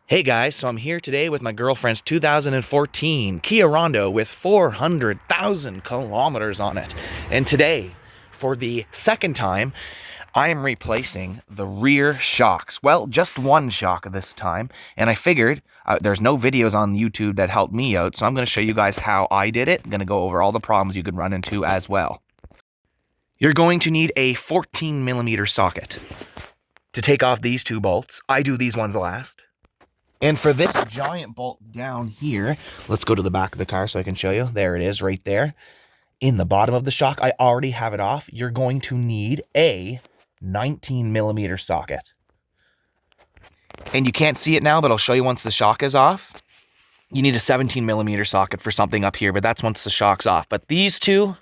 Hey guys, so I'm here today with my girlfriend's 2014 Kia Rondo with 400,000 kilometers on it. And today, for the second time, I am replacing the rear shocks. Well, just one shock this time. And I figured there's no videos on YouTube that helped me out, so I'm going to show you guys how I did it. I'm going to go over all the problems you could run into as well. You're going to need a 14 millimeter socket to take off these two bolts. I do these ones last. And for this giant bolt down here, let's go to the back of the car so I can show you. There it is right there. In the bottom of the shock, I already have it off. You're going to need a 19 millimeter socket. And you can't see it now, but I'll show you once the shock is off. You need a 17 millimeter socket for something up here, but that's once the shock's off. But these two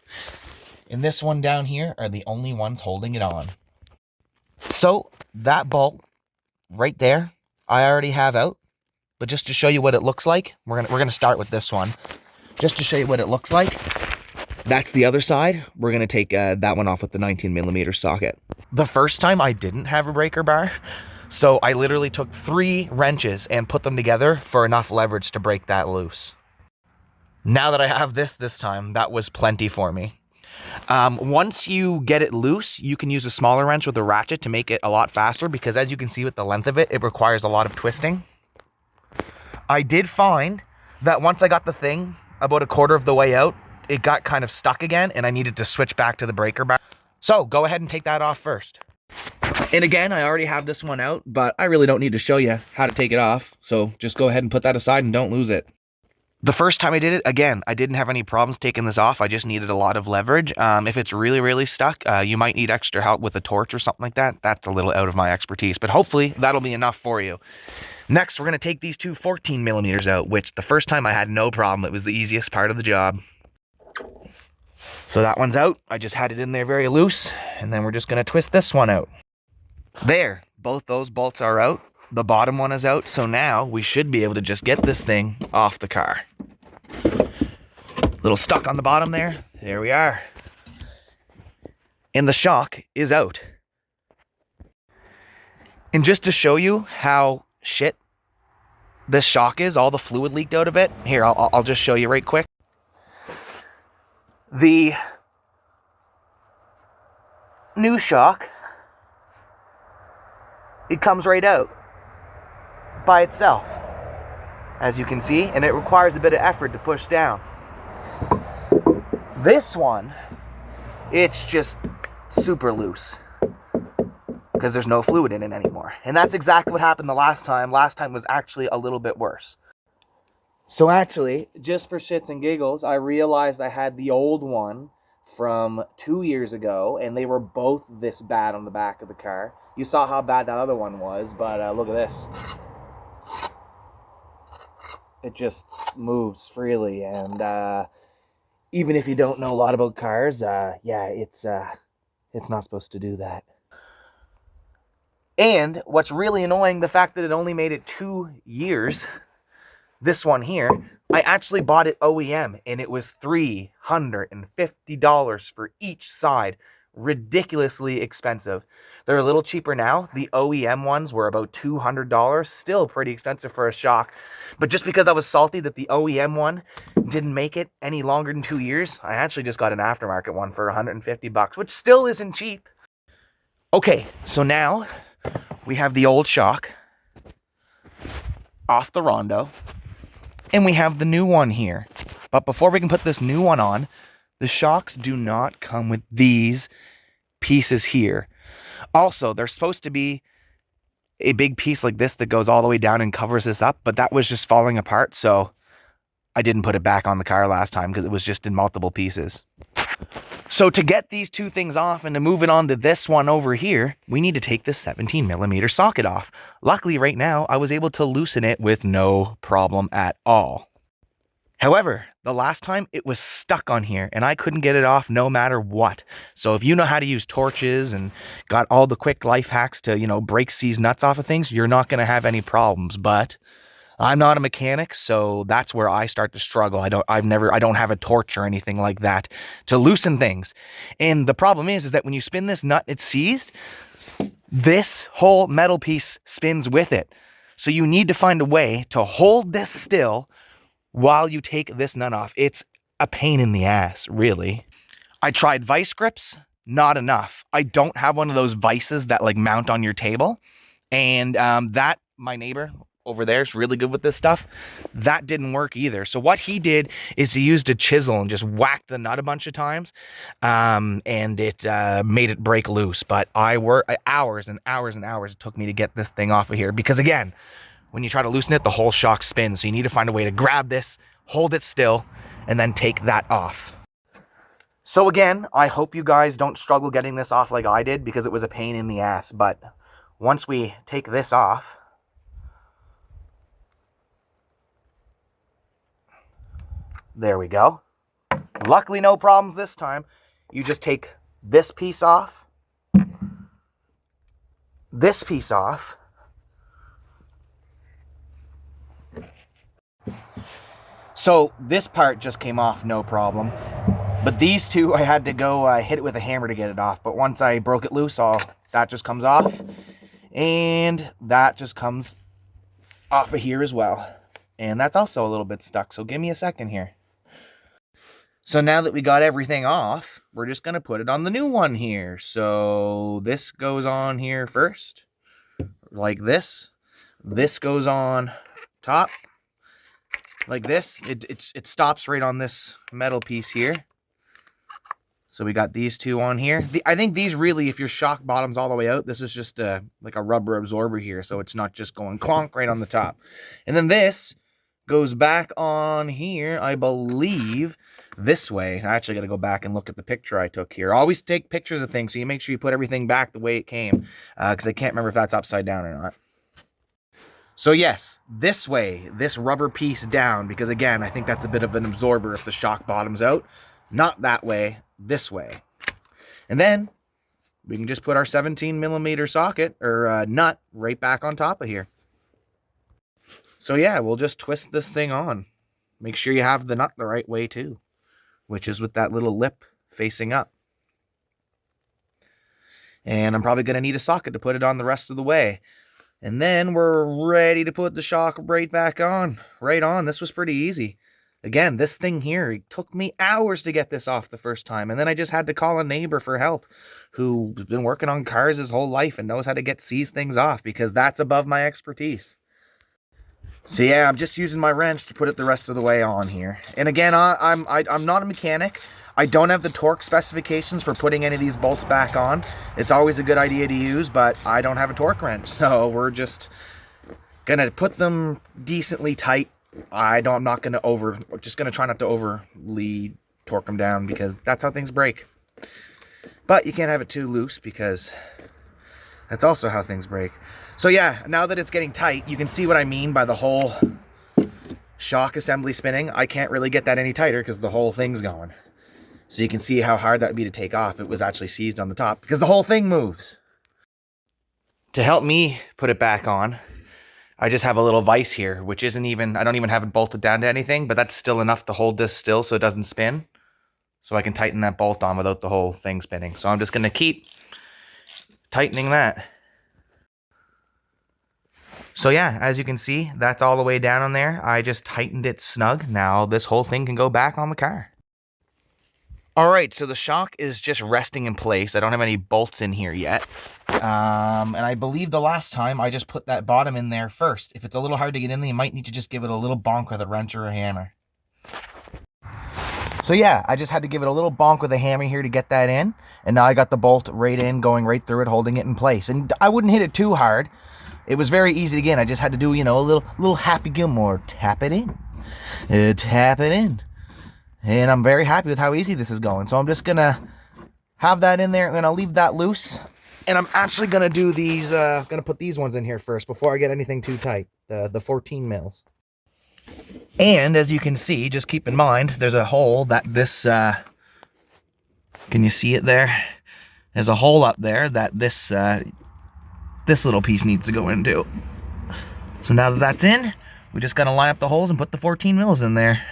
and this one down here are the only ones holding it on. So that bolt right there, I already have out. But just to show you what it looks like, we're gonna start with this one. Just to show you what it looks like, that's the other side. We're gonna take that one off with the 19 millimeter socket. The first time I didn't have a breaker bar, so I literally took 3 wrenches and put them together for enough leverage to break that loose. Now that I have this time, that was plenty for me. Once you get it loose, you can use a smaller wrench with a ratchet to make it a lot faster, because as you can see with the length of it, it requires a lot of twisting. I did find that once I got the thing about a quarter of the way out, it got kind of stuck again and I needed to switch back to the breaker bar. So go ahead and take that off first. And again, I already have this one out, but I really don't need to show you how to take it off. So just go ahead and put that aside and don't lose it. The first time I did it, again, I didn't have any problems taking this off. I just needed a lot of leverage. If it's really stuck, you might need extra help with a torch or something like that. That's a little out of my expertise, but hopefully that'll be enough for you. Next, we're going to take these two 14 millimeters out, which the first time I had no problem. It was the easiest part of the job. So that one's out. I just had it in there very loose, and then we're just going to twist this one out. There, both those bolts are out. The bottom one is out, so now we should be able to just get this thing off the car. Little stuck on the bottom there. There we are. And the shock is out. And just to show you how shit this shock is, all the fluid leaked out of it. Here, I'll just show you right quick. The new shock, it comes right out by itself, as you can see, and it requires a bit of effort to push down. This one, it's just super loose because there's no fluid in it anymore. And that's exactly what happened the last time. Last time was actually a little bit worse. So actually, just for shits and giggles, I realized I had the old one from 2 years ago, and they were both this bad on the back of the car. You saw how bad that other one was, but look at this. It just moves freely, and even if you don't know a lot about cars, yeah, it's not supposed to do that. And what's really annoying, the fact that it only made it 2 years, this one here, I actually bought it OEM, and it was $350 for each side. Ridiculously expensive. They're a little cheaper now. The OEM ones were about $200, still pretty expensive for a shock. But just because I was salty that the OEM one didn't make it any longer than 2 years, I actually just got an aftermarket one for $150, which still isn't cheap. Okay, so now we have the old shock off the Rondo, and we have the new one here. But before we can put this new one on, the shocks do not come with these pieces here. Also, there's supposed to be a big piece like this that goes all the way down and covers this up, but that was just falling apart, so I didn't put it back on the car last time because it was just in multiple pieces. So to get these two things off and to move it on to this one over here, we need to take this 17 millimeter socket off. Luckily, right now, I was able to loosen it with no problem at all. However, the last time it was stuck on here and I couldn't get it off no matter what. So if you know how to use torches and got all the quick life hacks to, break these nuts off of things, you're not going to have any problems. But I'm not a mechanic, so that's where I start to struggle. I don't have a torch or anything like that to loosen things. And the problem is that when you spin this nut, it's seized. This whole metal piece spins with it. So you need to find a way to hold this still while you take this nut off. It's a pain in the ass, really. I tried vice grips, not enough. I don't have one of those vices that like mount on your table. And that, my neighbor over there is really good with this stuff. That didn't work either. So what he did is he used a chisel and just whacked the nut a bunch of times. And it made it break loose. But I worked hours and hours and hours it took me to get this thing off of here. Because again, when you try to loosen it, the whole shock spins. So you need to find a way to grab this, hold it still, and then take that off. So again, I hope you guys don't struggle getting this off like I did because it was a pain in the ass. But once we take this off, there we go. Luckily, no problems this time. You just take this piece off, this piece off, so this part just came off no problem. But these two, I had to go hit it with a hammer to get it off. But once I broke it loose, that just comes off. And that just comes off of here as well. And that's also a little bit stuck. So give me a second here. So now that we got everything off, we're just going to put it on the new one here. So this goes on here first. Like this. This goes on top. Like this. It stops right on this metal piece here. So we got these two on here. I think these really, if your shock bottom's all the way out, this is just like a rubber absorber here. So it's not just going clonk right on the top. And then this goes back on here, I believe, this way. I actually got to go back and look at the picture I took here. Always take pictures of things so you make sure you put everything back the way it came. Because I can't remember if that's upside down or not. So yes, this way, this rubber piece down. Because again, I think that's a bit of an absorber if the shock bottom's out. Not that way, this way. And then we can just put our 17mm socket or nut right back on top of here. So yeah, we'll just twist this thing on. Make sure you have the nut the right way too, which is with that little lip facing up. And I'm probably going to need a socket to put it on the rest of the way. And then we're ready to put the shock right back on. Right on. This was pretty easy. Again, this thing here, it took me hours to get this off the first time. And then I just had to call a neighbor for help who's been working on cars his whole life and knows how to get these things off because that's above my expertise. So yeah, I'm just using my wrench to put it the rest of the way on here. And again, I'm not a mechanic. I don't have the torque specifications for putting any of these bolts back on. It's always a good idea to use, but I don't have a torque wrench. So we're just going to put them decently tight. I'm not going to just going to try not to overly torque them down because that's how things break. But you can't have it too loose because that's also how things break. So yeah, now that it's getting tight, you can see what I mean by the whole shock assembly spinning. I can't really get that any tighter because the whole thing's going. So you can see how hard that would be to take off. It was actually seized on the top because the whole thing moves. To help me put it back on, I just have a little vise here, which isn't even, I don't even have it bolted down to anything, but that's still enough to hold this still so it doesn't spin. So I can tighten that bolt on without the whole thing spinning. So I'm just going to keep tightening that. So yeah, as you can see, that's all the way down on there. I just tightened it snug. Now this whole thing can go back on the car. All right, so the shock is just resting in place. I don't have any bolts in here yet. And I believe the last time I just put that bottom in there first. If it's a little hard to get in there, you might need to just give it a little bonk with a wrench or a hammer. So yeah, I just had to give it a little bonk with a hammer here to get that in. And now I got the bolt right in, going right through it, holding it in place. And I wouldn't hit it too hard. It was very easy to get in. I just had to do, you know, a little Happy Gilmore. Tap it in. Tap it in. And I'm very happy with how easy this is going. So I'm just going to have that in there. I'm going to leave that loose. And I'm actually going to do these, going to put these ones in here first before I get anything too tight. The 14 mils. And as you can see, just keep in mind, there's a hole that this, can you see it there? There's a hole up there that this little piece needs to go into. So now that that's in, we just got to line up the holes and put the 14 mils in there.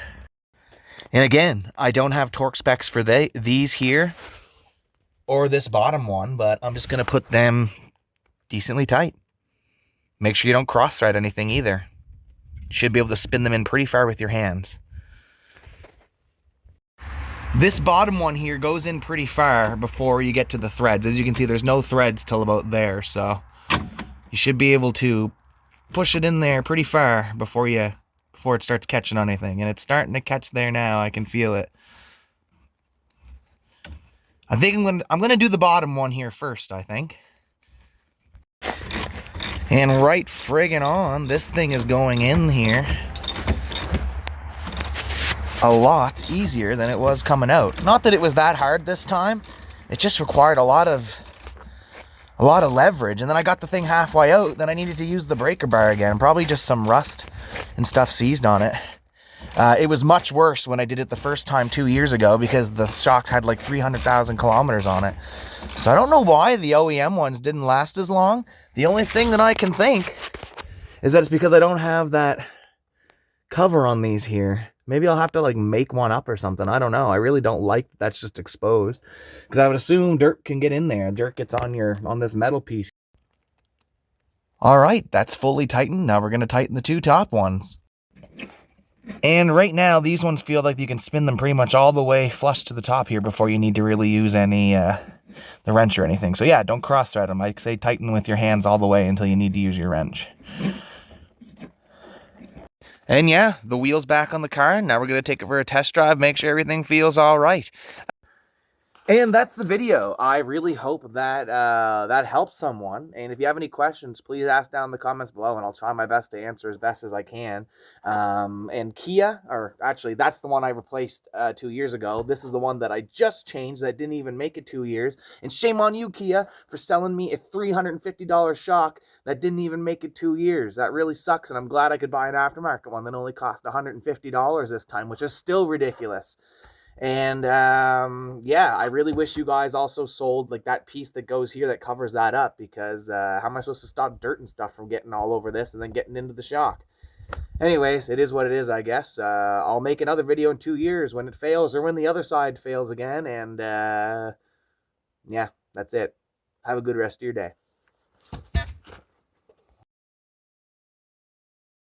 And again, I don't have torque specs for these here or this bottom one, but I'm just going to put them decently tight. Make sure you don't cross-thread anything either. You should be able to spin them in pretty far with your hands. This bottom one here goes in pretty far before you get to the threads. As you can see, there's no threads till about there, so you should be able to push it in there pretty far before it starts catching on anything. And it's starting to catch there now. I can feel it. I think I'm gonna do the bottom one here first, I think. And right friggin' on, this thing is going in here a lot easier than it was coming out. Not that it was that hard this time. It just required a lot of leverage, and then I got the thing halfway out, then I needed to use the breaker bar again. Probably just some rust and stuff seized on it. It was much worse when I did it the first time 2 years ago because the shocks had like 300,000 kilometers on it. So I don't know why the OEM ones didn't last as long. The only thing that I can think is that it's because I don't have that cover on these here. Maybe I'll have to like make one up or something. I don't know. I really don't like that that's just exposed, because I would assume dirt can get in there. Dirt gets on this metal piece. All right, that's fully tightened. Now we're going to tighten the two top ones. And right now, these ones feel like you can spin them pretty much all the way flush to the top here before you need to really use any the wrench or anything. So yeah, don't cross thread them. I'd say tighten with your hands all the way until you need to use your wrench. And yeah, the wheel's back on the car. Now we're going to take it for a test drive, make sure everything feels all right. And that's the video. I really hope that that helped someone. And if you have any questions, please ask down in the comments below, and I'll try my best to answer as best as I can. And Kia, or actually, that's the one I replaced 2 years ago. This is the one that I just changed that didn't even make it 2 years. And shame on you, Kia, for selling me a $350 shock that didn't even make it 2 years. That really sucks, and I'm glad I could buy an aftermarket one that only cost $150 this time, which is still ridiculous. And yeah, I really wish you guys also sold like that piece that goes here that covers that up, because how am I supposed to stop dirt and stuff from getting all over this and then getting into the shock? Anyways, it is what it is, I guess. I'll make another video in 2 years when it fails, or when the other side fails again. And yeah, that's it. Have a good rest of your day.